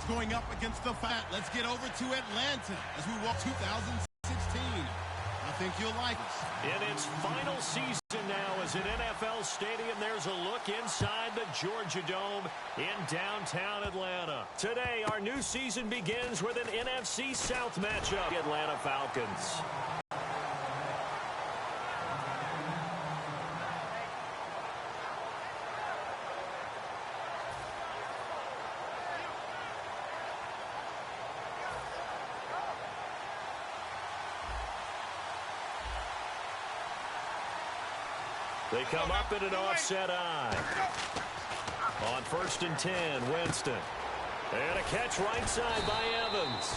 going up against the Fat. Let's get over to Atlanta as we walk 2016. I think you'll like it. In its final season now as an NFL stadium, there's a look inside the Georgia Dome in downtown Atlanta. Today, our new season begins with an NFC South matchup. Atlanta Falcons. They come up in an offset eye. On 1st and 10, Winston. And a catch right side by Evans.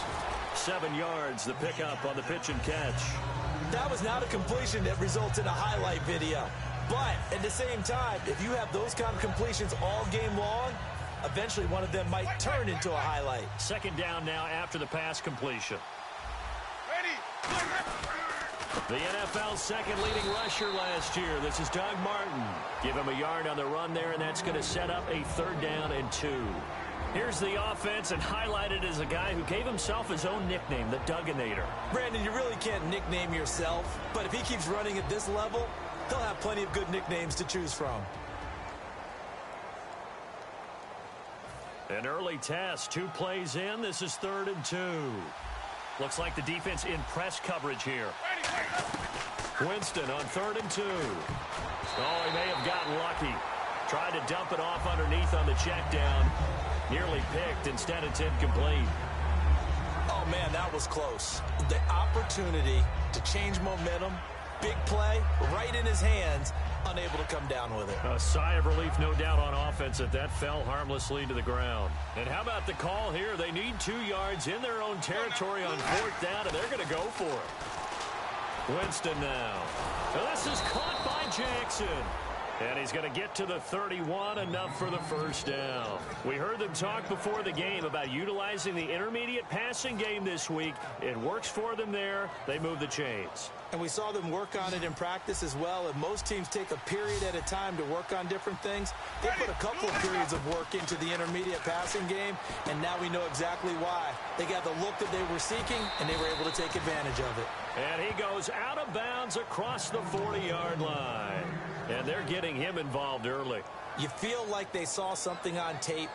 7 yards, the pickup on the pitch and catch. That was not a completion that results in a highlight video. But at the same time, if you have those kind of completions all game long, eventually one of them might turn into a highlight. 2nd down now after the pass completion. The NFL's second leading rusher last year. This is Doug Martin. Give him a yard on the run there, and that's going to set up a 3rd down and 2. Here's the offense, and highlighted as a guy who gave himself his own nickname, the Dugginator. Brandon, you really can't nickname yourself, but if he keeps running at this level, he'll have plenty of good nicknames to choose from. An early test, 2 plays in. This is 3rd and 2. Looks like the defense in press coverage here. Winston on 3rd and 2. Oh, he may have gotten lucky. Tried to dump it off underneath on the check down. Nearly picked. Instead, it's incomplete. Oh, man, that was close. The opportunity to change momentum, big play, right in his hands, unable to come down with it. A sigh of relief, no doubt, on offense that fell harmlessly to the ground. And how about the call here? They need 2 yards in their own territory on 4th down, and they're going to go for it. Winston now. Now this is caught by Jackson. And he's going to get to the 31, enough for the 1st down. We heard them talk before the game about utilizing the intermediate passing game this week. It works for them there. They move the chains. And we saw them work on it in practice as well. And most teams take a period at a time to work on different things. They put a couple of periods of work into the intermediate passing game, and now we know exactly why. They got the look that they were seeking, and they were able to take advantage of it. And he goes out of bounds across the 40-yard line. And they're getting him involved early. You feel like they saw something on tape,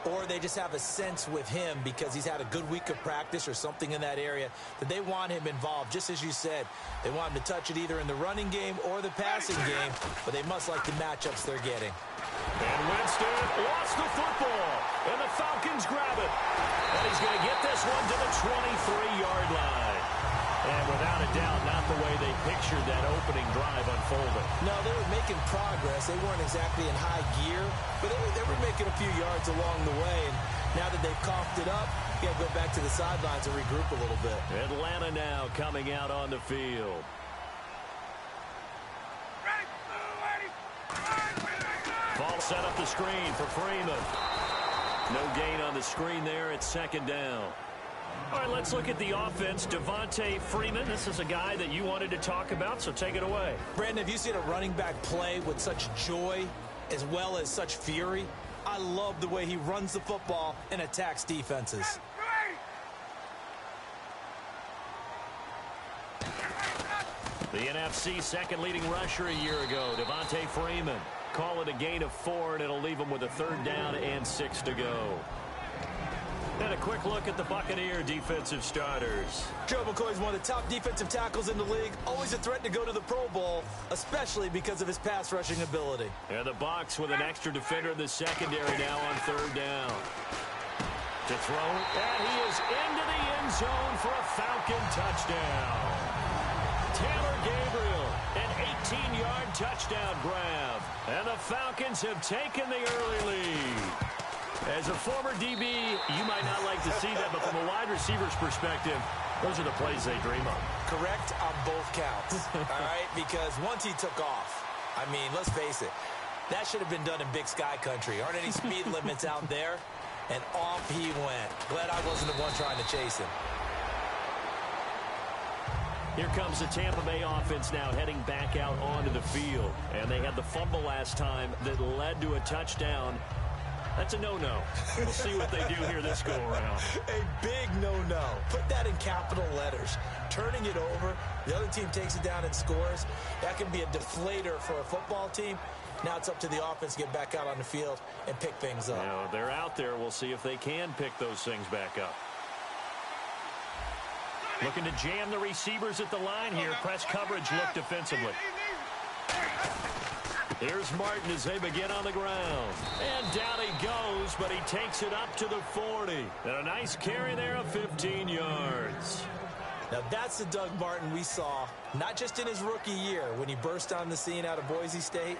or they just have a sense with him because he's had a good week of practice or something in that area that they want him involved. Just as you said, they want him to touch it either in the running game or the passing game, but they must like the matchups they're getting. And Winston lost the football, and the Falcons grab it. And he's going to get this one to the 23-yard line. And without a doubt, not the way they pictured that opening drive unfolding. No, they were making progress. They weren't exactly in high gear, but they were making a few yards along the way. And now that they've coughed it up, you got to go back to the sidelines and regroup a little bit. Atlanta now coming out on the field. Ball set up the screen for Freeman. No gain on the screen there. It's 2nd down. All right, let's look at the offense. Devontae Freeman, this is a guy that you wanted to talk about, so take it away. Brandon, have you seen a running back play with such joy as well as such fury? I love the way he runs the football and attacks defenses. The NFC second leading rusher a year ago, Devontae Freeman. Call it a gain of 4, and it'll leave him with a 3rd down and 6 to go. And a quick look at the Buccaneer defensive starters. Joe McCoy's one of the top defensive tackles in the league. Always a threat to go to the Pro Bowl, especially because of his pass rushing ability. And the Bucs with an extra defender in the secondary now on 3rd down. To throw, and he is into the end zone for a Falcon touchdown. Taylor Gabriel, an 18-yard touchdown grab. And the Falcons have taken the early lead. As a former DB, you might not like to see that, but from a wide receiver's perspective, those are the plays they dream of. Correct on both counts, all right? Because once he took off, I mean, let's face it, that should have been done in Big Sky Country. Aren't any speed limits out there? And off he went. Glad I wasn't the one trying to chase him. Here comes the Tampa Bay offense now heading back out onto the field. And they had the fumble last time that led to a touchdown. That's a no-no. We'll see what they do here this go-around. A big no-no. Put that in capital letters. Turning it over, the other team takes it down and scores. That can be a deflator for a football team. Now it's up to the offense to get back out on the field and pick things up. You know, they're out there. We'll see if they can pick those things back up. Looking to jam the receivers at the line here. Press coverage look defensively. Here's Martin as they begin on the ground. And down he goes, but he takes it up to the 40. And a nice carry there of 15 yards. Now that's the Doug Martin we saw, not just in his rookie year when he burst on the scene out of Boise State,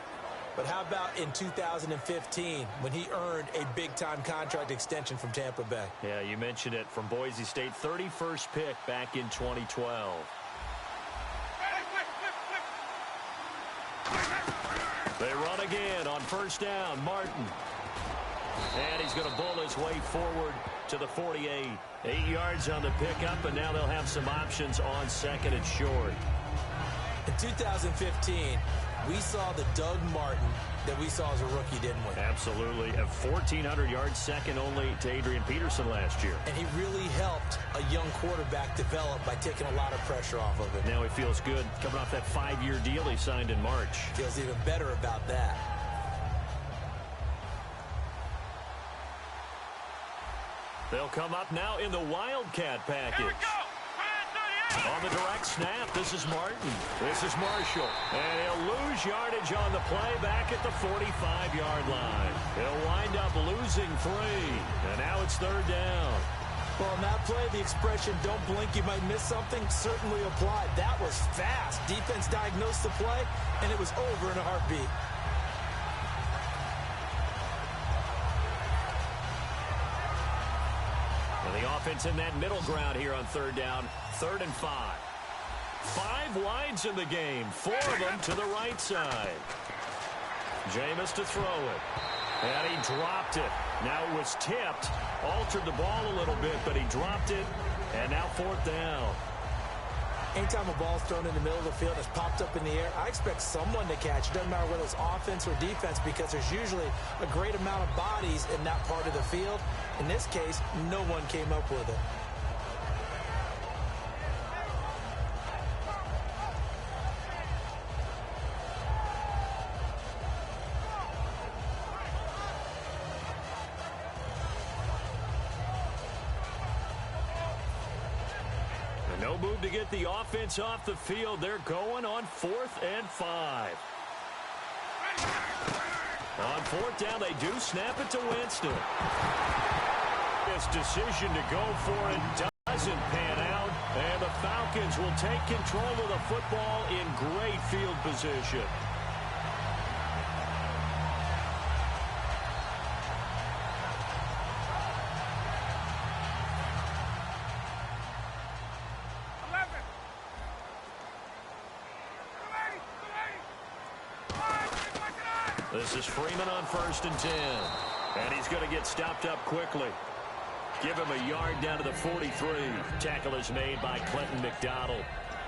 but how about in 2015 when he earned a big-time contract extension from Tampa Bay? Yeah, you mentioned it, from Boise State, 31st pick back in 2012. They run again on first down. Martin. And he's going to bull his way forward to the 48. 8 yards on the pickup, and now they'll have some options on second and short. In 2015, we saw the Doug Martin that we saw as a rookie, didn't we? Absolutely. A 1,400 yards, second only to Adrian Peterson last year. And he really helped a young quarterback develop by taking a lot of pressure off of him. Now he feels good coming off that 5-year deal he signed in March. Feels even better about that. They'll come up now in the Wildcat package. On the direct snap, this is Martin. This is Marshall. And he'll lose yardage on the play back at the 45-yard line. He'll wind up losing 3. And now it's third down. Well, in that play, the expression, don't blink, you might miss something, certainly applied. That was fast. Defense diagnosed the play, and it was over in a heartbeat. And the offense in that middle ground here on third down, 3rd and 5. 5 wides in the game, 4 of them to the right side. Jameis to throw it. And he dropped it. Now it was tipped, altered the ball a little bit, but he dropped it. And now 4th down. Anytime a ball's thrown in the middle of the field and it's popped up in the air, I expect someone to catch. It doesn't matter whether it's offense or defense, because there's usually a great amount of bodies in that part of the field. In this case, no one came up with it. No move to get the offense off the field. They're going on 4th and 5. On 4th down, they do snap it to Winston. This decision to go for it doesn't pan out, and the Falcons will take control of the football in great field position. This is Freeman on 1st and 10. And he's going to get stopped up quickly. Give him a yard down to the 43. Tackle is made by Clinton McDonald.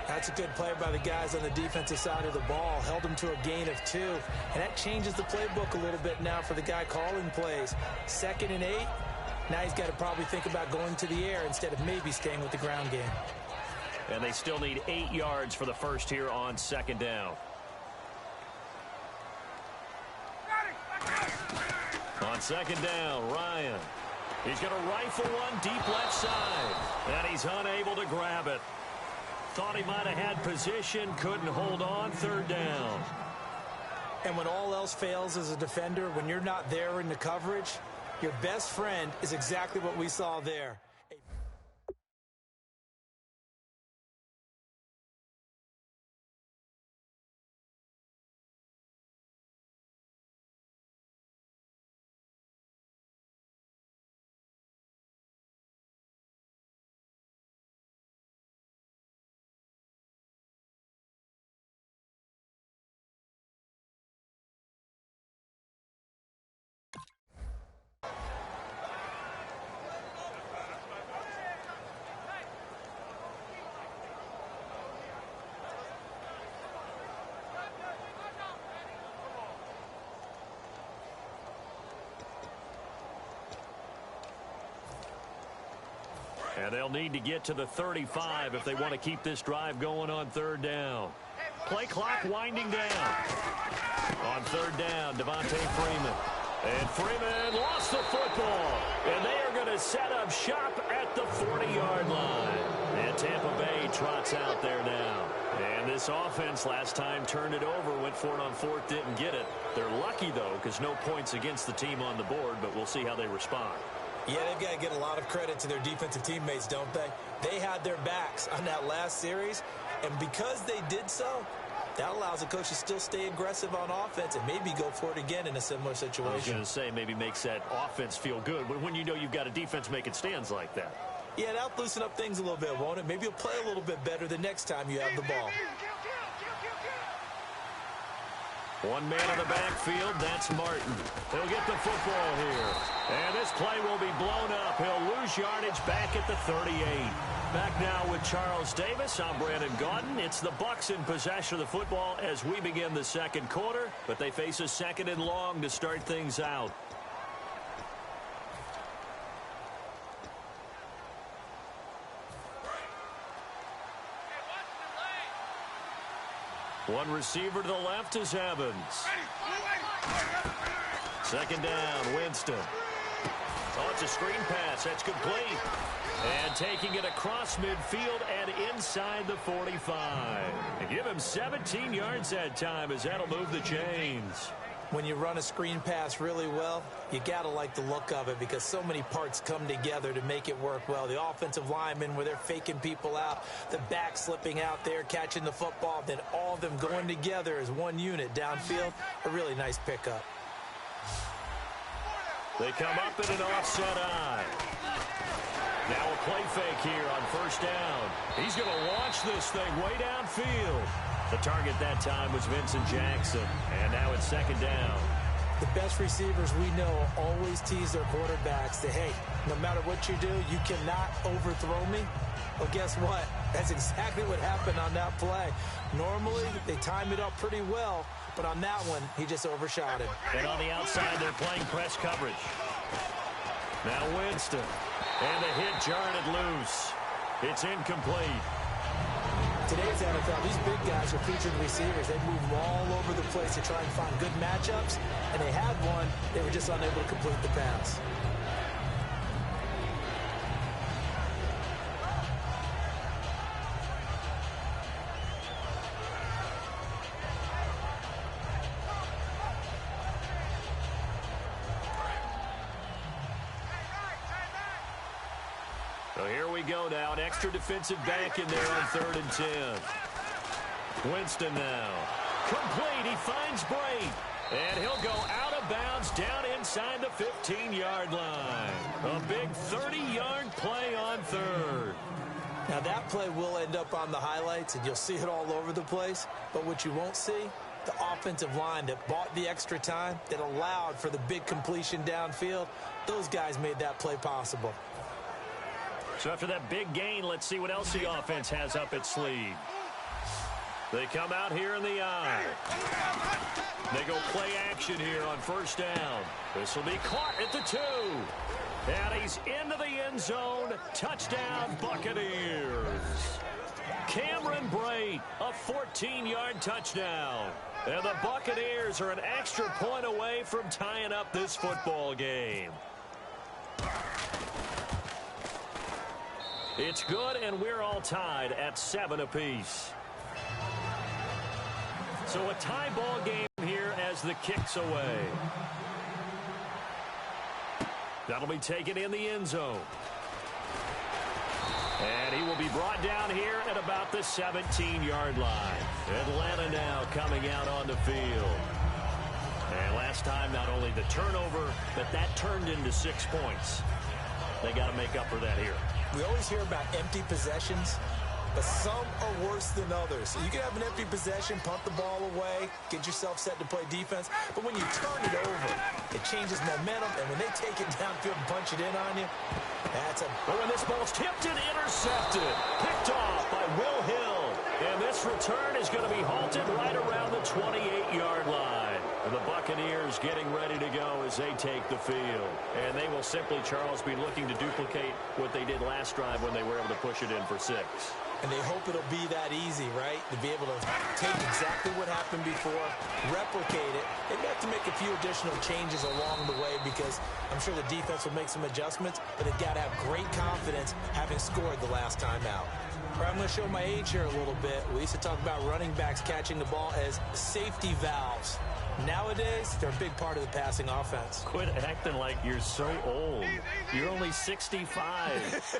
That's a good play by the guys on the defensive side of the ball. Held him to a gain of 2. And that changes the playbook a little bit now for the guy calling plays. 2nd and 8. Now he's got to probably think about going to the air instead of maybe staying with the ground game. And they still need 8 yards for the first here on 2nd down. On 2nd down, Ryan. He's going to rifle one deep left side. And he's unable to grab it. Thought he might have had position, couldn't hold on, 3rd down. And when all else fails as a defender, when you're not there in the coverage, your best friend is exactly what we saw there. And they'll need to get to the 35 if they want to keep this drive going on third down. Play clock winding down. On third down, Devontae Freeman. And Freeman lost the football. And they are going to set up shop at the 40-yard line. And Tampa Bay trots out there now. And this offense last time turned it over, went for it on fourth, didn't get it. They're lucky, though, because no points against the team on the board, but we'll see how they respond. Yeah, they've got to get a lot of credit to their defensive teammates, don't they? They had their backs on that last series, and because they did so, that allows the coach to still stay aggressive on offense and maybe go for it again in a similar situation. I was going to say, maybe makes that offense feel good when you know you've got a defense making stands like that. Yeah, that'll loosen up things a little bit, won't it? Maybe you'll play a little bit better the next time you have the ball. One man in the backfield, that's Martin. He'll get the football here. And this play will be blown up. He'll lose yardage back at the 38. Back now with Charles Davis. I'm Brandon Gaudin. It's the Bucs in possession of the football as we begin the second quarter, but they face a second and long to start things out. One receiver to the left is Evans. Second down, Winston. Oh, it's a screen pass. That's complete. And taking it across midfield and inside the 45. And give him 17 yards that time as that'll move the chains. When you run a screen pass really well, you got to like the look of it because so many parts come together to make it work well. The offensive linemen where they're faking people out, the back slipping out there, catching the football, then all of them going together as one unit downfield. A really nice pickup. They come up in an offset eye. Now a play fake here on first down. He's going to launch this thing way downfield. The target that time was Vincent Jackson. And now it's second down. The best receivers we know always tease their quarterbacks that, hey, no matter what you do, you cannot overthrow me. Well, guess what? That's exactly what happened on that play. Normally, they time it up pretty well, but on that one, he just overshot it. And on the outside, they're playing press coverage. Now Winston. And the hit jarred it loose. It's incomplete. Today's NFL, these big guys are featured receivers. They move all over the place to try and find good matchups, and they had one. They were just unable to complete the pass. So here we go now. An extra defensive back in there on 3rd and 10. Winston now. Complete. He finds Bray. And he'll go out of bounds down inside the 15-yard line. A big 30-yard play on 3rd. Now that play will end up on the highlights, and you'll see it all over the place. But what you won't see, the offensive line that bought the extra time, that allowed for the big completion downfield, those guys made that play possible. So after that big gain, let's see what else the offense has up its sleeve. They come out here in the eye. They go play action here on first down. This will be caught at the 2. And he's into the end zone. Touchdown, Buccaneers. Cameron Brate, a 14-yard touchdown. And the Buccaneers are an extra point away from tying up this football game. It's good, and we're all tied at 7 apiece. So a tie ball game here as the kick's away. That'll be taken in the end zone. And he will be brought down here at about the 17-yard line. Atlanta now coming out on the field. And last time, not only the turnover, but that turned into 6 points. They got to make up for that here. We always hear about empty possessions, but some are worse than others. So you can have an empty possession, punt the ball away, get yourself set to play defense. But when you turn it over, it changes momentum. And when they take it downfield and punch it in on you, that's a... Oh, and this ball's tipped and intercepted. Picked off by Will Hill. And this return is going to be halted right around the 28-yard line. And the Buccaneers getting ready to go as they take the field. And they will simply, Charles, be looking to duplicate what they did last drive when they were able to push it in for 6. And they hope it'll be that easy, right? To be able to take exactly what happened before, replicate it. They may have to make a few additional changes along the way because I'm sure the defense will make some adjustments, but they've got to have great confidence having scored the last time out. All right, I'm going to show my age here a little bit. We used to talk about running backs catching the ball as safety valves. Nowadays, they're a big part of the passing offense. Quit acting like you're so old. You're only 65.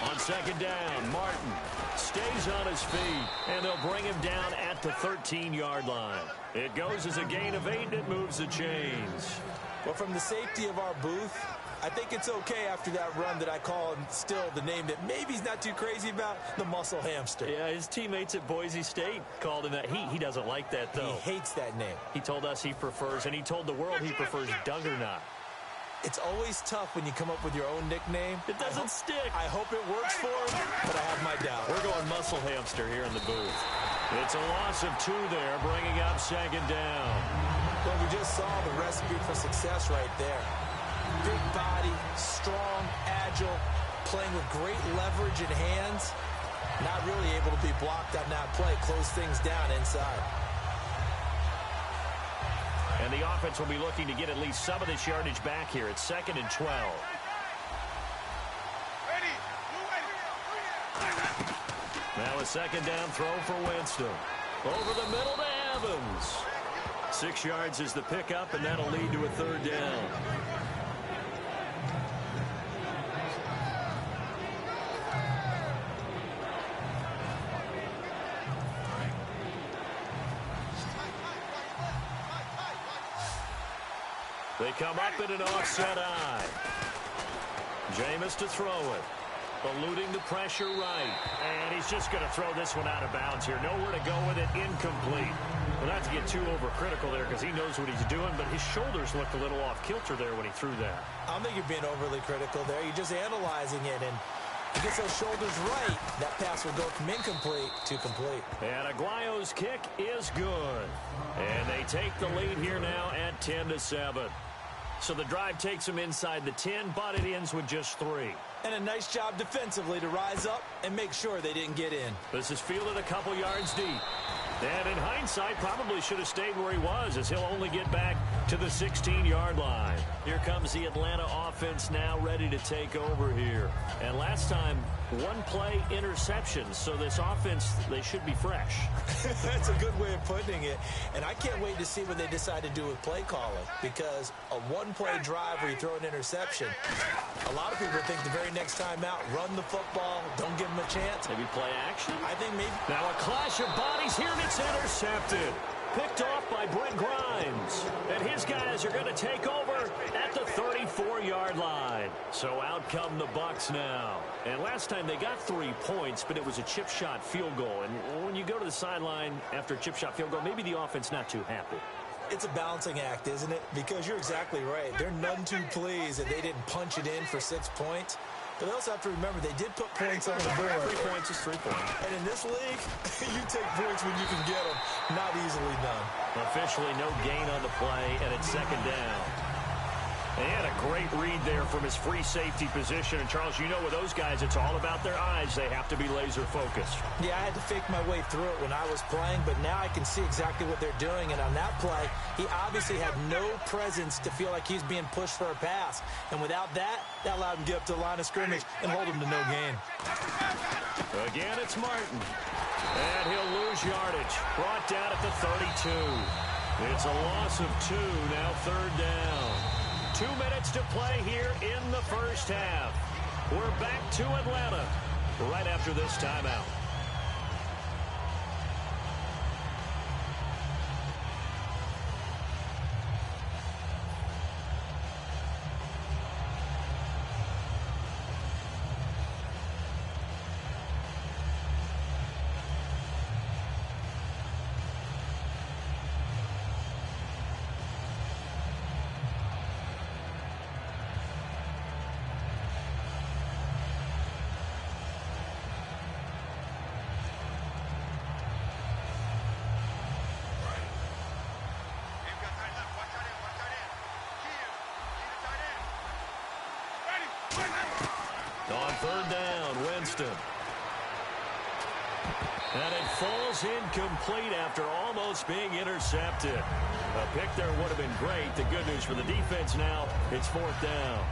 On second down, Martin stays on his feet, and they'll bring him down at the 13-yard line. It goes as a gain of 8, and it moves the chains. Well, from the safety of our booth, I think it's okay after that run that I call him still the name that maybe he's not too crazy about, the muscle hamster. Yeah, his teammates at Boise State called him that. He doesn't like that, though. He hates that name. He told us he prefers, and he told the world he prefers Duggernaut. It's always tough when you come up with your own nickname. It doesn't stick. I hope it works for him, but I have my doubts. We're going muscle hamster here in the booth. It's a loss of 2 there, bringing up second down. Well, we just saw the recipe for success right there. Big body, strong, agile, playing with great leverage in hands. Not really able to be blocked on that play. Close things down inside. And the offense will be looking to get at least some of this yardage back here. It's 2nd and 12. Now a second down throw for Winston. Over the middle to Evans. 6 yards is the pickup, and that'll lead to a 3rd down. They come up in an offset eye. Jameis to throw it. Eluding the pressure right. And he's just going to throw this one out of bounds here. Nowhere to go with it. Incomplete. Well, not to get too overcritical there because he knows what he's doing, but his shoulders looked a little off kilter there when he threw that. I don't think you're being overly critical there. You're just analyzing it, and he gets those shoulders right. That pass will go from incomplete to complete. And Aguayo's kick is good. And they take the lead here now at 10-7. So the drive takes them inside the 10, but it ends with just 3. And a nice job defensively to rise up and make sure they didn't get in. This is fielded a couple yards deep. And in hindsight, probably should have stayed where he was, as he'll only get back to the 16-yard line. Here comes the Atlanta offense now ready to take over here. And last time, 1-play interception. So this offense, they should be fresh. That's a good way of putting it. And I can't wait to see what they decide to do with play calling. Because a 1-play drive where you throw an interception, a lot of people think the very next time out, run the football, don't give them a chance. Maybe play action? I think maybe. Now a clash of bodies here, and it's intercepted. Picked off by Brent Grimes. And his guys are going to take over at the 34-yard line. So out come the Bucs now. And last time they got 3 points, but it was a chip shot field goal. And when you go to the sideline after a chip shot field goal, maybe the offense not too happy. It's a balancing act, isn't it? Because you're exactly right. They're none too pleased that they didn't punch it in for 6 points. But they also have to remember they did put points on the board. 3 points is 3 points. And in this league, you take points when you can get them. Not easily done. Officially no gain on the play, and it's second down. And he had a great read there from his free safety position. And, Charles, you know with those guys, it's all about their eyes. They have to be laser-focused. Yeah, I had to fake my way through it when I was playing, but now I can see exactly what they're doing. And on that play, he obviously had no presence to feel like he's being pushed for a pass. And without that, that allowed him to get up to the line of scrimmage and hold him to no gain. Again, it's Martin. And he'll lose yardage. Brought down at the 32. It's a loss of 2, now 3rd down. 2 minutes to play here in the first half. We're back to Atlanta right after this timeout. On third down, Winston. And it falls incomplete after almost being intercepted. A pick there would have been great. The good news for the defense now, it's fourth down.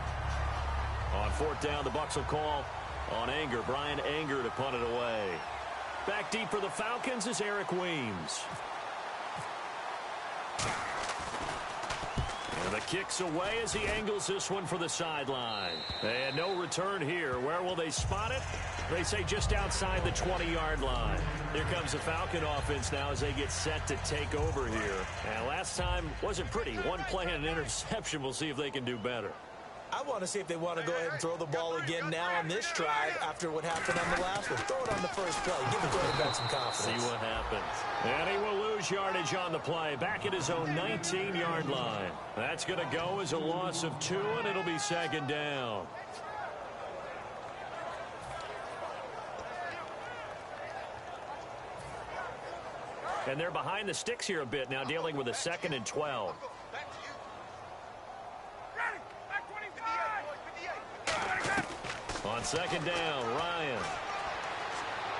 On fourth down, the Bucs will call on Anger. Brian Anger to punt it away. Back deep for the Falcons is Eric Weems. And the kick's away as he angles this one for the sideline. And no return here. Where will they spot it? They say just outside the 20-yard line. Here comes the Falcon offense now as they get set to take over here. And last time wasn't pretty. One play and an interception. We'll see if they can do better. I want to see if they want to go ahead and throw the ball again now on this drive after what happened on the last one. Throw it on the first play. Give the quarterback some confidence. See what happens. And he will lose yardage on the play. Back at his own 19-yard line. That's going to go as a loss of 2, and it'll be second down. And they're behind the sticks here a bit now, dealing with a 2nd and 12. On second down, Ryan.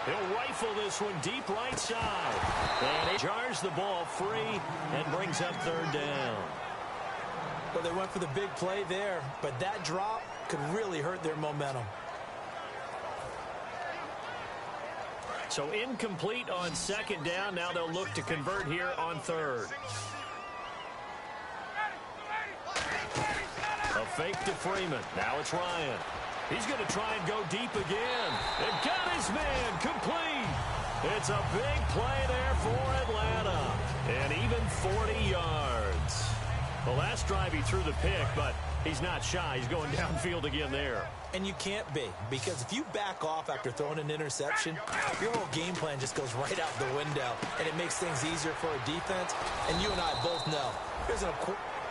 He'll rifle this one deep right side. And he jars the ball free and brings up third down. Well, they went for the big play there, but that drop could really hurt their momentum. So incomplete on second down. Now they'll look to convert here on third. A fake to Freeman. Now it's Ryan. He's going to try and go deep again. And got his man complete. It's a big play there for Atlanta. And even 40 yards. The last drive he threw the pick, but he's not shy. He's going downfield again there. And you can't be, because if you back off after throwing an interception, your whole game plan just goes right out the window, and it makes things easier for a defense. And you and I both know.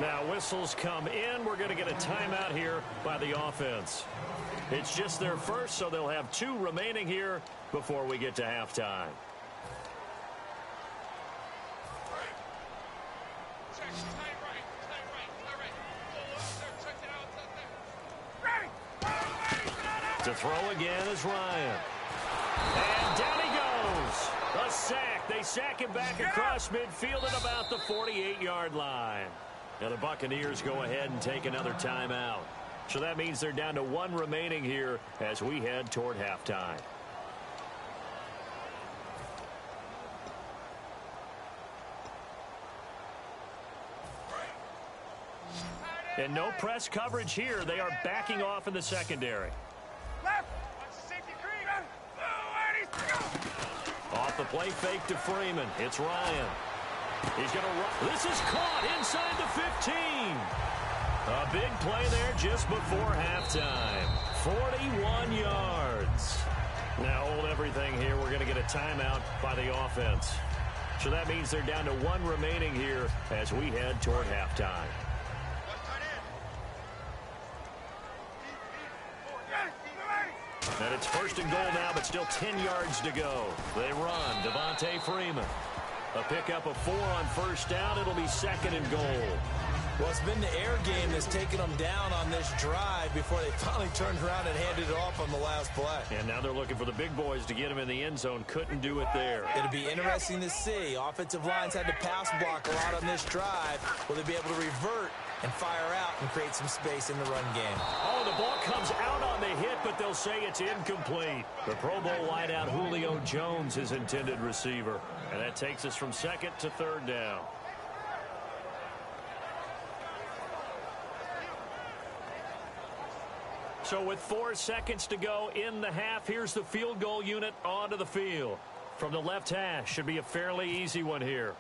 Now whistles come in. We're going to get a timeout here by the offense. It's just their first, so they'll have 2 remaining here before we get to halftime. To throw again is Ryan. And down he goes. A sack. They sack him back across midfield at about the 48-yard line. Now the Buccaneers go ahead and take another timeout. So that means they're down to 1 remaining here as we head toward halftime. And no press coverage here. They are backing off in the secondary. Off the play fake to Freeman. It's Ryan. He's going to run. This is caught inside the 15. A big play there just before halftime. 41 yards. Now hold everything here. We're going to get a timeout by the offense. So that means they're down to 1 remaining here as we head toward halftime. And it's first and goal now, but still 10 yards to go. They run. Devontae Freeman. A pickup of 4 on first down. It'll be 2nd and goal. Well, it's been the air game that's taken them down on this drive before they finally turned around and handed it off on the last play. And now they're looking for the big boys to get him in the end zone. Couldn't do it there. It'll be interesting to see. Offensive lines had to pass block a lot on this drive. Will they be able to revert and fire out and create some space in the run game? Oh, the ball comes out on the hit, but they'll say it's incomplete. The Pro Bowl wideout Julio Jones is intended receiver. And that takes us from 2nd to 3rd down. So with 4 seconds to go in the half, here's the field goal unit onto the field. From the left hash, should be a fairly easy one here.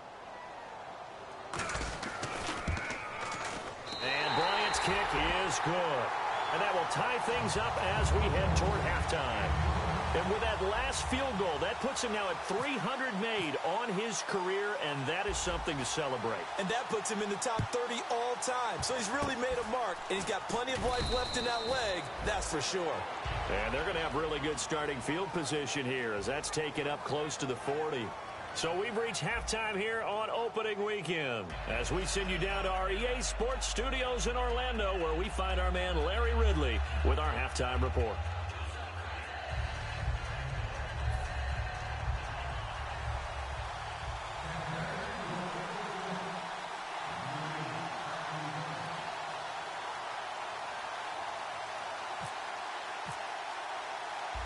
And Bryant's kick is good. And that will tie things up as we head toward halftime. And with that last field goal, that puts him now at 300 made on his career, and that is something to celebrate. And that puts him in the top 30 all time. So he's really made a mark, and he's got plenty of life left in that leg, that's for sure. And they're going to have really good starting field position here as that's taken up close to the 40. So we've reached halftime here on opening weekend as we send you down to our EA Sports Studios in Orlando, where we find our man Larry Ridley with our halftime report.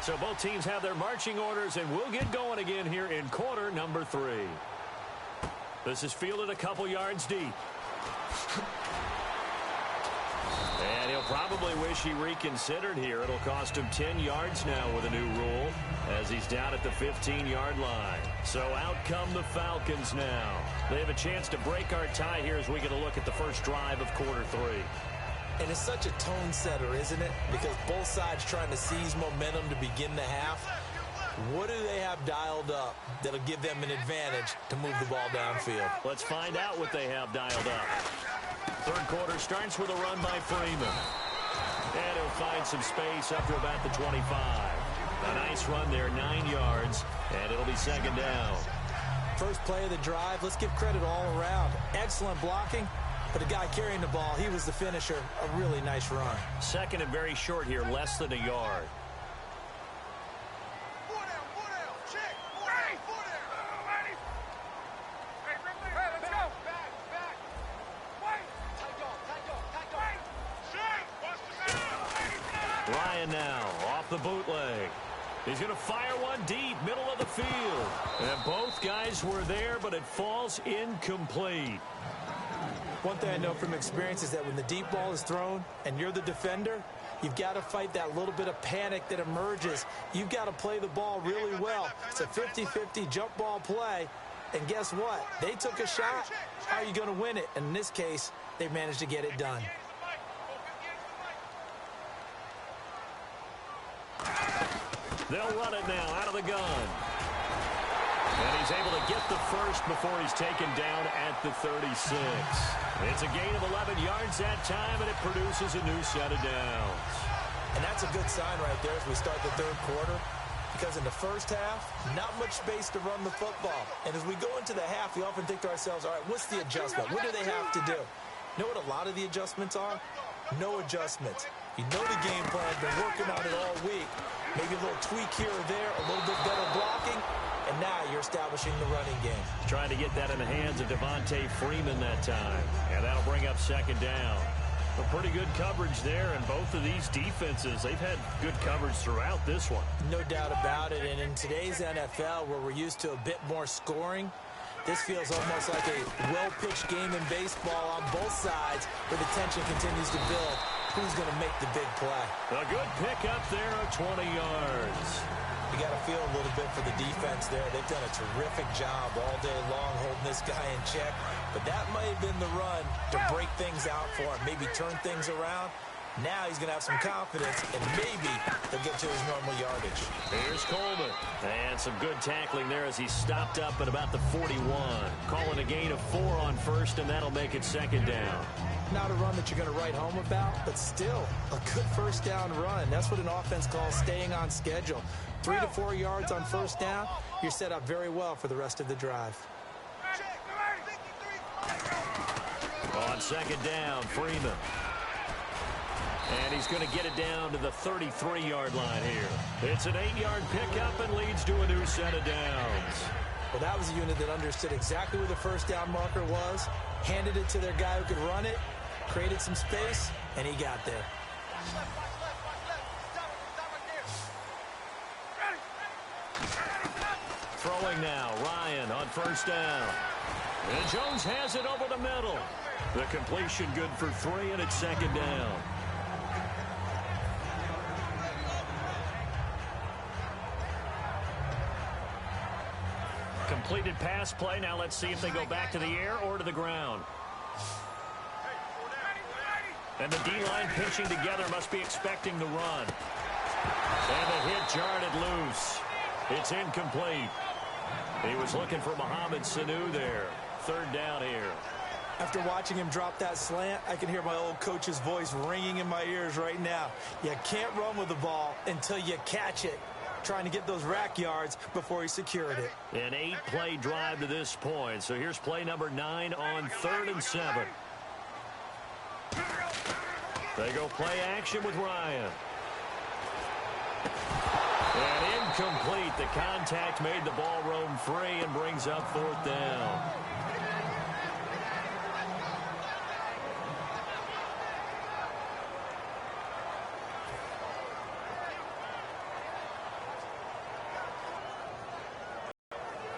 So both teams have their marching orders, and we'll get going again here in quarter number 3. This is fielded a couple yards deep. And he'll probably wish he reconsidered here. It'll cost him 10 yards now with a new rule as he's down at the 15-yard line. So out come the Falcons now. They have a chance to break our tie here as we get a look at the first drive of quarter 3. And it's such a tone setter, isn't it? Because both sides trying to seize momentum to begin the half. What do they have dialed up that'll give them an advantage to move the ball downfield? Let's find out what they have dialed up. Third quarter starts with a run by Freeman. And he'll find some space up to about the 25. A nice run there, 9 yards, and it'll be second down. First play of the drive, let's give credit all around. Excellent blocking. But the guy carrying the ball, he was the finisher. A really nice run. Second and very short here, less than a yard. Ryan now off the bootleg. He's going to fire one deep, middle of the field. And both guys were there, but it falls incomplete. One thing I know from experience is that when the deep ball is thrown and you're the defender, you've got to fight that little bit of panic that emerges. You've got to play the ball really well. It's a 50-50 jump ball play. And guess what? They took a shot. How are you going to win it? And in this case, they managed to get it done. They'll run it now out of the gun. And he's able to get the first before he's taken down at the 36. It's a gain of 11 yards that time, and it produces a new set of downs. And that's a good sign right there as we start the third quarter, because in the first half, not much space to run the football. And as we go into the half, we often think to ourselves, all right, what's the adjustment? What do they have to do? You know what a lot of the adjustments are? No adjustments. You know the game plan, been working on it all week. Maybe a little tweak here or there, a little bit better blocking. And now you're establishing the running game. Trying to get that in the hands of Devontae Freeman that time. And that'll bring up second down. A pretty good coverage there, and both of these defenses, they've had good coverage throughout this one. No doubt about it. And in today's NFL, where we're used to a bit more scoring, this feels almost like a well-pitched game in baseball on both sides, where the tension continues to build. Who's going to make the big play? A good pick up there of 20 yards. You got to feel a little bit for the defense there. They've done a terrific job all day long holding this guy in check. But that might have been the run to break things out for him, maybe turn things around. Now he's going to have some confidence, and maybe they'll get to his normal yardage. Here's Coleman. And some good tackling there as he stopped up at about the 41. Calling a gain of 4 on first, and that'll make it second down. Not a run that you're going to write home about, but still a good first down run. That's what an offense calls staying on schedule. 3 to 4 yards on first down, you're set up very well for the rest of the drive. On second down, Freeman. And he's going to get it down to the 33-yard line here. It's an 8-yard pickup and leads to a new set of downs. Well, that was a unit that understood exactly where the first down marker was, handed it to their guy who could run it, created some space, and he got there. Throwing now, Ryan on first down. And Jones has it over the middle. The completion good for 3, and it's second down. Completed pass play. Now let's see if they go back to the air or to the ground. And the D-line pinching together must be expecting the run. And the hit jarred it loose. It's incomplete. He was looking for Mohamed Sanu there. Third down here. After watching him drop that slant, I can hear my old coach's voice ringing in my ears right now. You can't run with the ball until you catch it. trying to get those rack yards before he secured it. An 8-play drive to this point. So here's play number 9 on 3rd and 7. They go play action with Ryan. And incomplete. The contact made the ball roam free and brings up 4th down.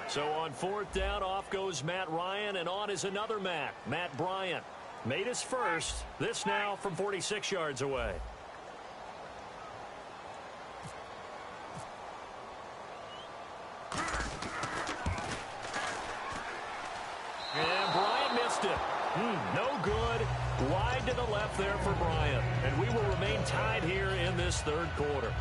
So on 4th down, off goes Matt Ryan, and on is another Matt Bryant. Made his first. This now from 46 yards away. And Bryant missed it. No good. Wide to the left there for Bryant. And we will remain tied here in this 3rd quarter.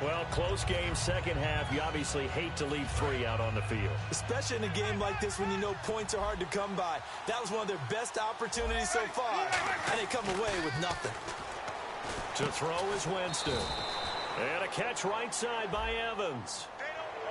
Well, close game, second half. You obviously hate to leave 3 out on the field. Especially in a game like this when you know points are hard to come by. That was one of their best opportunities so far, and they come away with nothing. To throw is Winston. And a catch right side by Evans.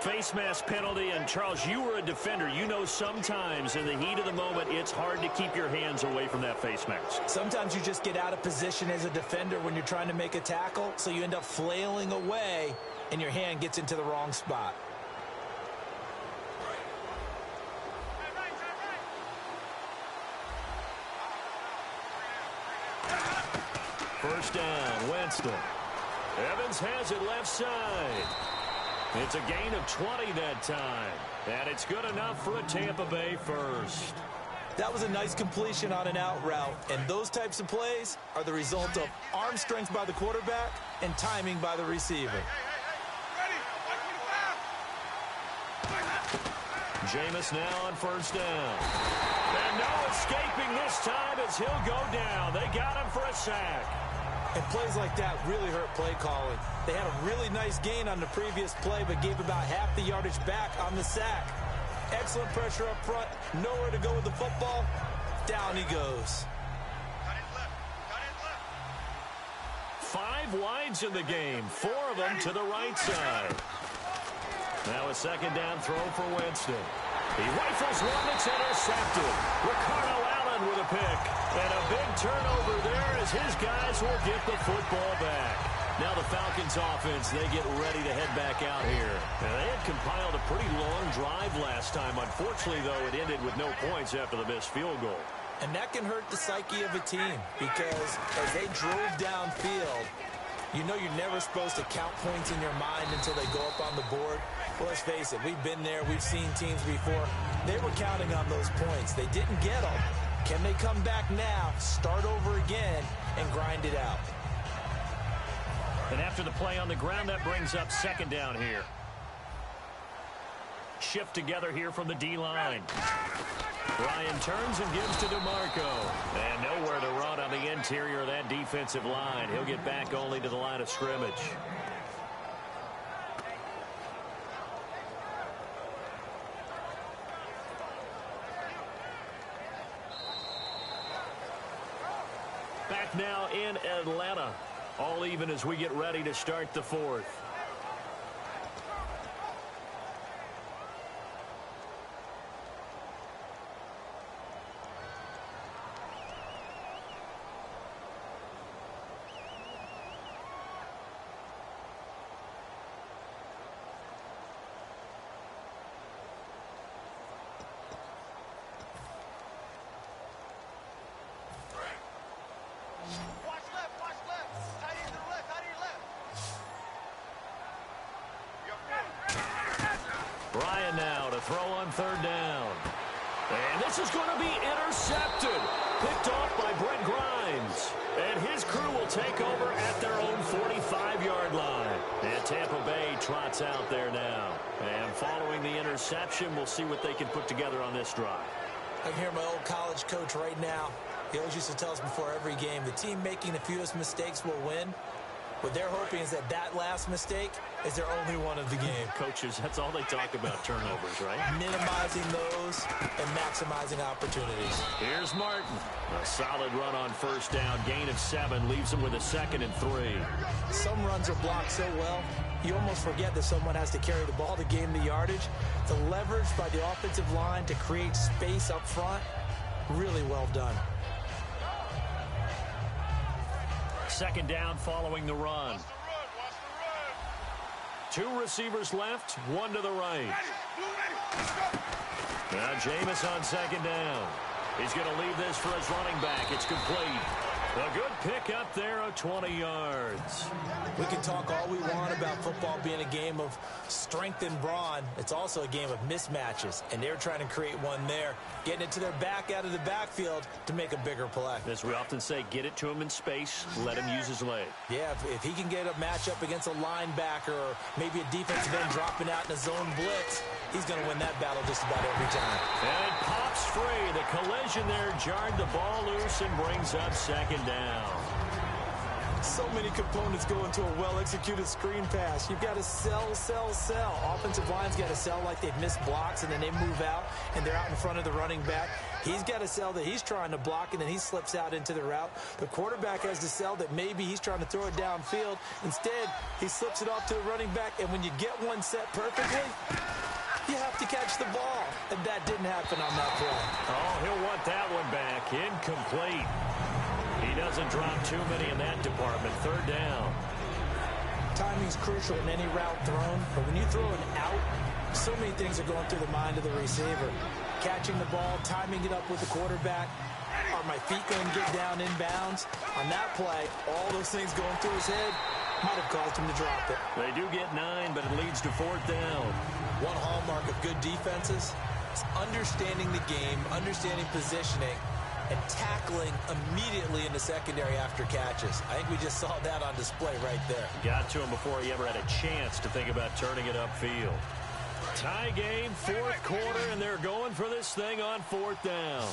Face mask penalty, and Charles, you were a defender. You know sometimes in the heat of the moment, it's hard to keep your hands away from that face mask. Sometimes you just get out of position as a defender when you're trying to make a tackle, so you end up flailing away, and your hand gets into the wrong spot. First down, Winston. Evans has it left side. It's a gain of 20 that time. And it's good enough for a Tampa Bay first. That was a nice completion on an out route. And those types of plays are the result of arm strength by the quarterback and timing by the receiver. Jameis now on first down. And no escaping this time as he'll go down. They got him for a sack. And plays like that really hurt play calling. They had a really nice gain on the previous play, but gave about half the yardage back on the sack. Excellent pressure up front. Nowhere to go with the football. Down he goes. 5 wides in the game. 4 of them to the right side. Now a second down throw for Winston. He rifles one that's intercepted. Ricardo Allen with a pick. And a big turnover there as his guys will get the football back. Now the Falcons offense, they get ready to head back out here. And they had compiled a pretty long drive last time. Unfortunately, though, it ended with no points after the missed field goal. And that can hurt the psyche of a team because as they drove downfield, you know you're never supposed to count points in your mind until they go up on the board. Well, let's face it, we've been there. We've seen teams before. They were counting on those points. They didn't get them. Can they come back now, start over again, and grind it out? And after the play on the ground, that brings up second down here. Shift together here from the D-line. Ryan turns and gives to DeMarco. And nowhere to run on the interior of that defensive line. He'll get back only to the line of scrimmage. Back now in Atlanta. All even as we get ready to start the 4th. Ryan now to throw on third down. And this is going to be intercepted. Picked off by Brent Grimes. And his crew will take over at their own 45-yard line. And Tampa Bay trots out there now. And following the interception, we'll see what they can put together on this drive. I can hear my old college coach right now. He always used to tell us before every game, the team making the fewest mistakes will win. What they're hoping is that that last mistake is their only one of the game. Coaches, that's all they talk about, turnovers, right? Minimizing those and maximizing opportunities. Here's Martin. A solid run on first down. Gain of 7 leaves him with a 2nd and 3. Some runs are blocked so well, you almost forget that someone has to carry the ball to gain the yardage. The leverage by the offensive line to create space up front, really well done. 2nd down following the run. 2 receivers left, 1 to the right. Now Jameis on 2nd down. He's going to leave this for his running back. It's complete. A good pick up there of 20 yards. We can talk all we want about football being a game of strength and brawn. It's also a game of mismatches, and they're trying to create one there, getting it to their back out of the backfield to make a bigger play. As we often say, get it to him in space, let him use his leg. Yeah, if he can get a matchup against a linebacker or maybe a defensive end dropping out in a zone blitz, he's going to win that battle just about every time. And it pops free. The collision there jarred the ball loose and brings up 2nd down. So many components go into a well-executed screen pass. You've got to sell. Offensive line's got to sell like they've missed blocks, and then they move out, and they're out in front of the running back. He's got to sell that he's trying to block, and then he slips out into the route. The quarterback has to sell that maybe he's trying to throw it downfield. Instead, he slips it off to the running back, and when you get one set perfectly, you have to catch the ball. And that didn't happen on that play. Oh, he'll want that one back. Incomplete. He doesn't drop too many in that department. 3rd down. Timing's crucial in any route thrown, but when you throw an out, so many things are going through the mind of the receiver. Catching the ball, timing it up with the quarterback. Are my feet going to get down inbounds? On that play, all those things going through his head might have caused him to drop it. They do get 9, but it leads to 4th down. One hallmark of good defenses is understanding the game, understanding positioning, and tackling immediately in the secondary after catches. I think we just saw that on display right there. Got to him before he ever had a chance to think about turning it upfield. Tie game, 4th quarter, and they're going for this thing on 4th down.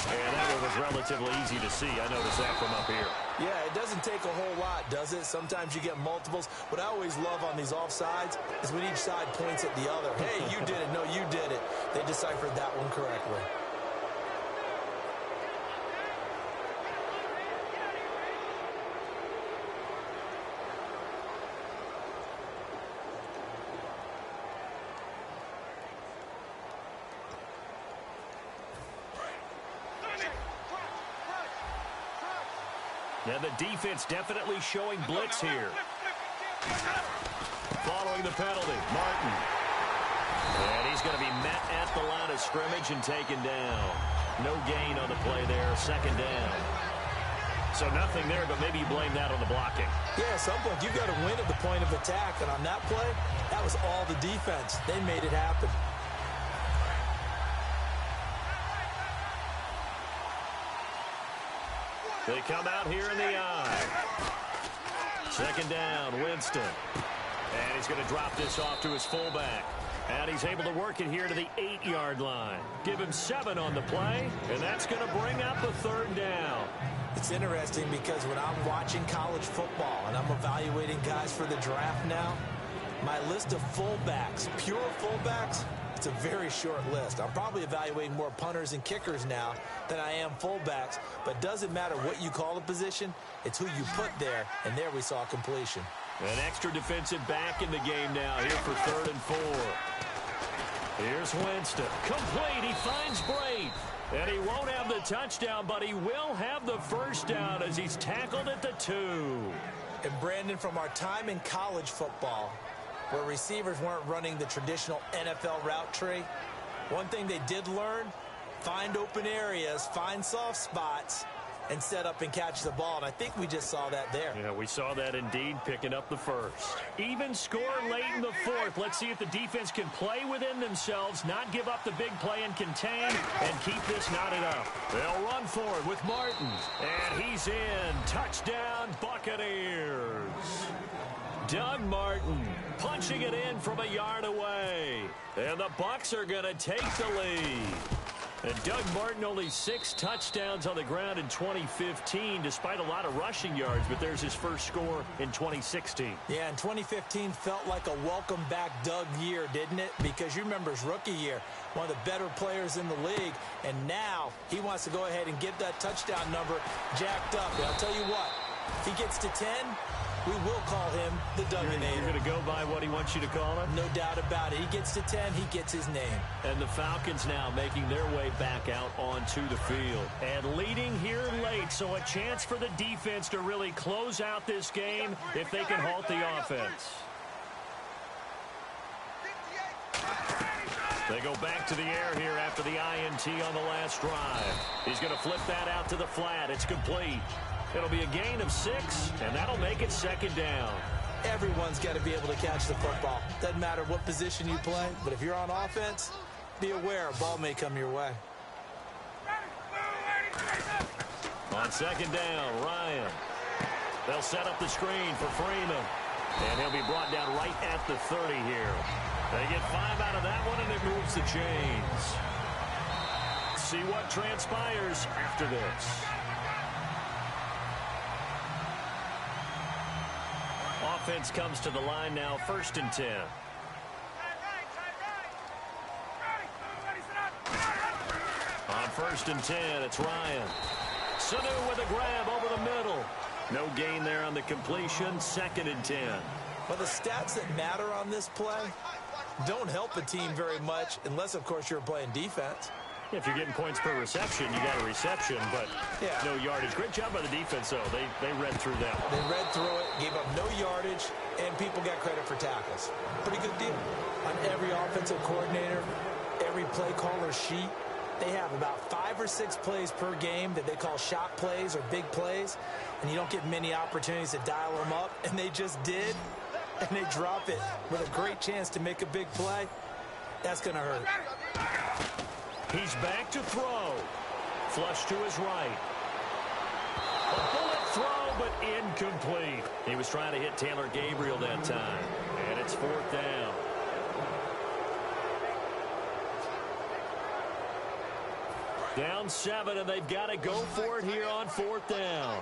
And that one was relatively easy to see. I noticed that from up here. Yeah, it doesn't take a whole lot, does it? Sometimes you get multiples. What I always love on these offsides is when each side points at the other. Hey, you did it. No, you did it. They deciphered that one correctly. And the defense definitely showing blitz here. Following the penalty, Martin. And he's going to be met at the line of scrimmage and taken down. No gain on the play there, 2nd down. So nothing there, but maybe you blame that on the blocking. Yeah, at some point you've got to win at the point of attack. And on that play, that was all the defense. They made it happen. They come out here in the eye. 2nd down, Winston. And he's going to drop this off to his fullback. And he's able to work it here to the 8-yard line. Give him 7 on the play, and that's going to bring up a 3rd down. It's interesting because when I'm watching college football and I'm evaluating guys for the draft now, my list of fullbacks, pure fullbacks, it's a very short list. I'm probably evaluating more punters and kickers now than I am fullbacks, but it doesn't matter what you call a position, it's who you put there, and there we saw completion. An extra defensive back in the game now here for 3rd and 4. Here's Winston. Complete. He finds Braid. And he won't have the touchdown, but he will have the 1st down as he's tackled at the 2. And Brandon, from our time in college football, where receivers weren't running the traditional NFL route tree, one thing they did learn, find open areas, find soft spots, and set up and catch the ball. And I think we just saw that there. Yeah, we saw that indeed, picking up the 1st. Even score late in the 4th. Let's see if the defense can play within themselves, not give up the big play and contain, and keep this knotted up. They'll run forward with Martin. And he's in. Touchdown, Buccaneers. Doug Martin punching it in from a yard away. And the Bucs are going to take the lead. And Doug Martin only 6 touchdowns on the ground in 2015, despite a lot of rushing yards, but there's his first score in 2016. Yeah, and 2015 felt like a welcome back Doug year, didn't it? Because you remember his rookie year, one of the better players in the league, and now he wants to go ahead and get that touchdown number jacked up. And I'll tell you what, if he gets to 10, we will call him the Dugginator. You're going to go by what he wants you to call him? No doubt about it. He gets to 10, he gets his name. And the Falcons now making their way back out onto the field. And leading here late, so a chance for the defense to really close out this game if they can halt the offense. They go back to the air here after the INT on the last drive. He's going to flip that out to the flat. It's complete. It'll be a gain of 6, and that'll make it second down. Everyone's got to be able to catch the football. Doesn't matter what position you play, but if you're on offense, be aware a ball may come your way. On second down, Ryan. They'll set up the screen for Freeman. And he'll be brought down right at the 30 here. They get 5 out of that one, and it moves the chains. See what transpires after this. Offense comes to the line now, 1st and 10. On 1st and 10, it's Ryan. Sanu with a grab over the middle. No gain there on the completion, 2nd and 10. But the stats that matter on this play don't help a team very much unless, of course, you're playing defense. If you're getting points per reception, you got a reception, but no yardage. Great job by the defense, though. They read through that one. They read through it, gave up no yardage, and people got credit for tackles. Pretty good deal. On every offensive coordinator, every play caller sheet, they have about 5 or 6 plays per game that they call shot plays or big plays, and you don't get many opportunities to dial them up, and they just did, and they drop it with a great chance to make a big play. That's going to hurt. He's back to throw. Flush to his right. A bullet throw, but incomplete. He was trying to hit Taylor Gabriel that time. And it's 4th down. Down 7, and they've got to go for it here on 4th down.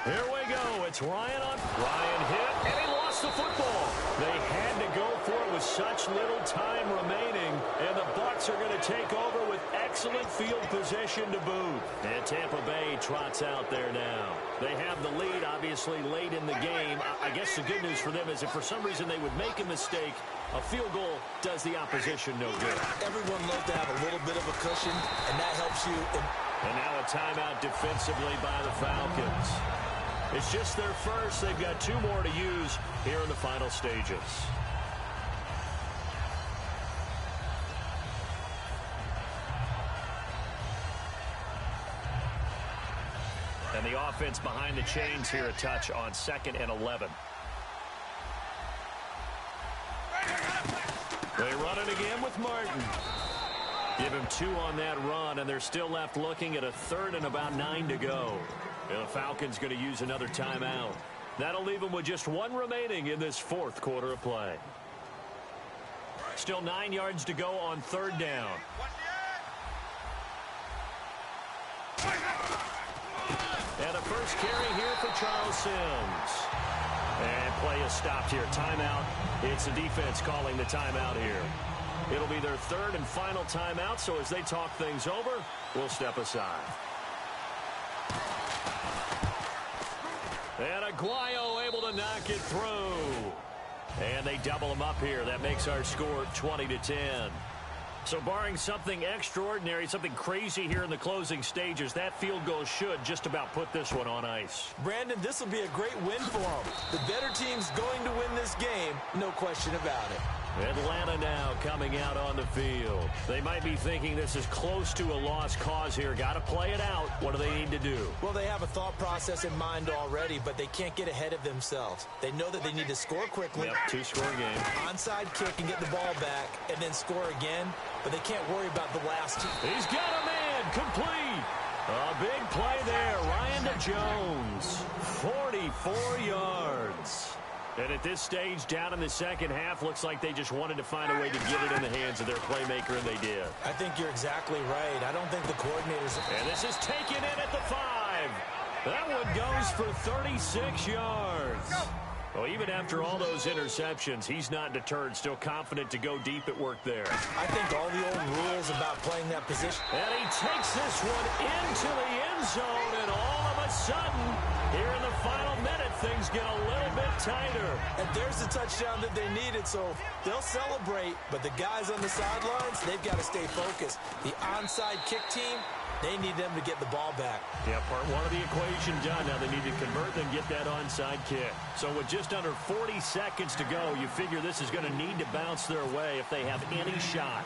Here we go. It's Ryan on. Ryan hit, and he lost the football. They had to go for it with such little time remaining, and the Bucs are going to take over with excellent field position to boot. And Tampa Bay trots out there now. They have the lead, obviously, late in the game. I guess the good news for them is if for some reason they would make a mistake, a field goal does the opposition no good. Everyone loves to have a little bit of a cushion, and that helps you. And now a timeout defensively by the Falcons. It's just their first. They've got 2 more to use here in the final stages. And the offense behind the chains here a touch on 2nd and 11. They run it again with Martin. Give him 2 on that run, and they're still left looking at a 3rd and about 9 to go. And the Falcons going to use another timeout. That'll leave them with just 1 remaining in this 4th quarter of play. Still 9 yards to go on 3rd down. And a first carry here for Charles Sims. And play is stopped here. Timeout. It's the defense calling the timeout here. It'll be their 3rd and final timeout, so as they talk things over, we'll step aside. And Aguayo able to knock it through. And they double him up here. That makes our score 20-10. So barring something extraordinary, something crazy here in the closing stages, that field goal should just about put this one on ice. Brandon, this will be a great win for them. The better team's going to win this game, no question about it. Atlanta now coming out on the field. They might be thinking this is close to a lost cause here. Got to play it out. What do they need to do? Well, they have a thought process in mind already, but they can't get ahead of themselves. They know that they need to score quickly. Yep, 2-score game. Onside kick and get the ball back and then score again, but they can't worry about the last two. He's got a man. Complete. A big play there. Ryan to Jones. 44 yards. And at this stage, down in the second half, looks like they just wanted to find a way to get it in the hands of their playmaker, and they did. I think you're exactly right. I don't think the coordinators... And this is taken in at the 5. That one goes for 36 yards. Well, even after all those interceptions, he's not deterred, still confident to go deep at work there. I think all the old rules about playing that position... And he takes this one into the end zone, and all of a sudden, here in the final minute, things get a little bit tighter. And there's the touchdown that they needed, so they'll celebrate. But the guys on the sidelines, they've got to stay focused. The onside kick team, they need them to get the ball back. Yeah, part one of the equation done. Now they need to convert and get that onside kick. So with just under 40 seconds to go, you figure this is going to need to bounce their way if they have any shot.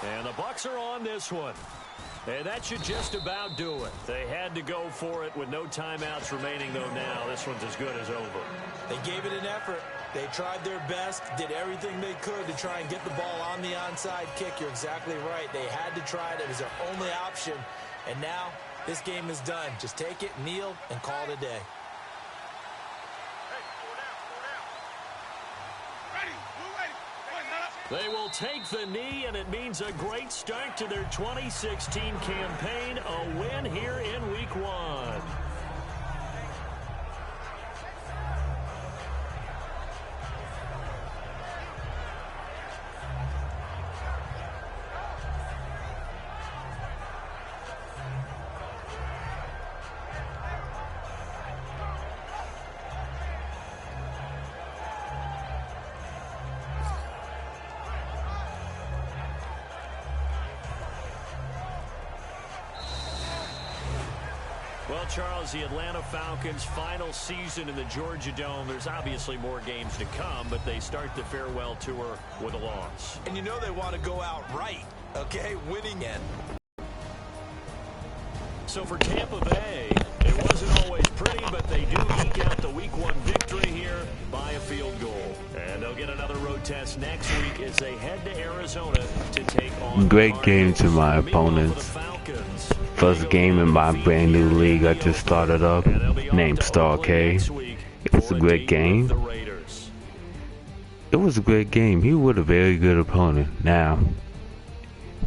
And the Bucs are on this one. And that should just about do it. They had to go for it with no timeouts remaining, though now. This one's as good as over. They gave it an effort. They tried their best, did everything they could to try and get the ball on the onside kick. You're exactly right. They had to try it. It was their only option. And now this game is done. Just take it, kneel, and call it a day. They will take the knee, and it means a great start to their 2016 campaign, a win here in Week 1. Well, Charles, the Atlanta Falcons' final season in the Georgia Dome. There's obviously more games to come, but they start the farewell tour with a loss. And you know they want to go out right, okay, winning it. So for Tampa Bay, it wasn't always pretty, but they do eke out the Week 1 victory here by a field goal. And they'll get another road test next week as they head to Arizona to take on Great game to my opponents. First game in my brand new league I just started up, named Starrcade. It was a great game. It was a great game. He was a very good opponent. Now,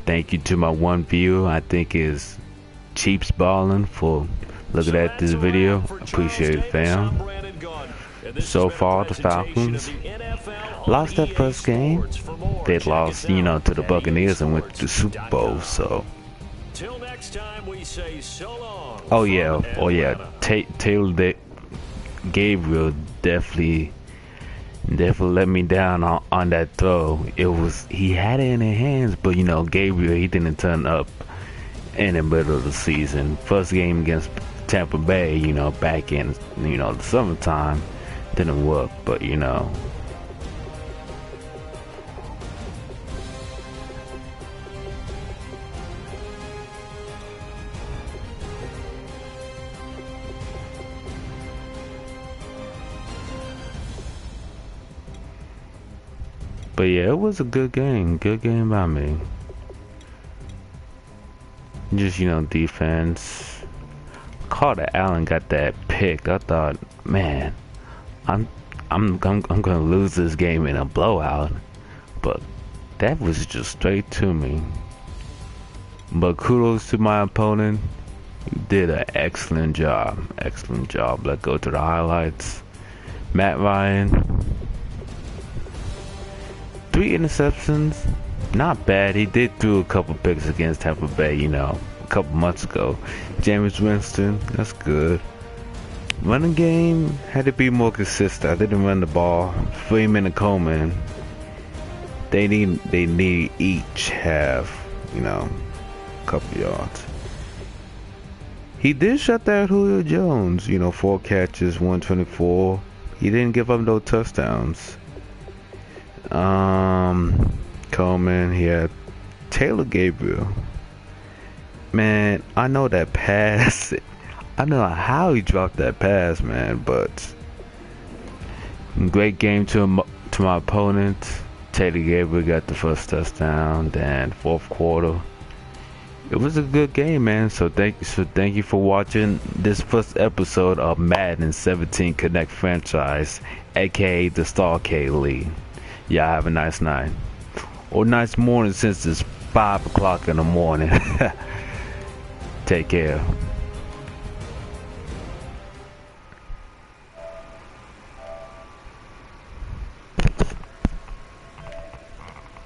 thank you to my one viewer, I think is Cheaps Ballin, for looking at this video. Appreciate it, fam. So far, the Falcons lost that first game. They lost, you know, to the Buccaneers and went to the Super Bowl, so. Till next time, we say so long. Oh yeah. Taylor Gabriel definitely let me down on that throw. He had it in his hands, but you know, Gabriel, he didn't turn up in the middle of the season. First game against Tampa Bay, you know, back in, you know, the summertime, didn't work, but you know. But yeah, it was a good game by me. Just, you know, defense. Carter Allen got that pick. I thought, man, I'm gonna lose this game in a blowout, but that was just straight to me. But kudos to my opponent. You did an excellent job. Let's go to the highlights. Matt Ryan. 3 interceptions, not bad. He did throw a couple picks against Tampa Bay, you know, a couple months ago. Jameis Winston, that's good. Running game had to be more consistent. I didn't run the ball. Freeman and Coleman, they need each have, you know, a couple yards. He did shut down Julio Jones, you know, 4 catches, 124. He didn't give up no touchdowns. Coleman, he had Taylor Gabriel. Man, I know that pass. I don't know how he dropped that pass, man, but great game to my opponent. Taylor Gabriel got the first touchdown. Then fourth quarter, It was a good game, man. So thank you for watching this first episode of Madden 17 Connect franchise, aka the Starrcade League. Y'all have a nice night or nice morning since it's 5 o'clock in the morning. Take care.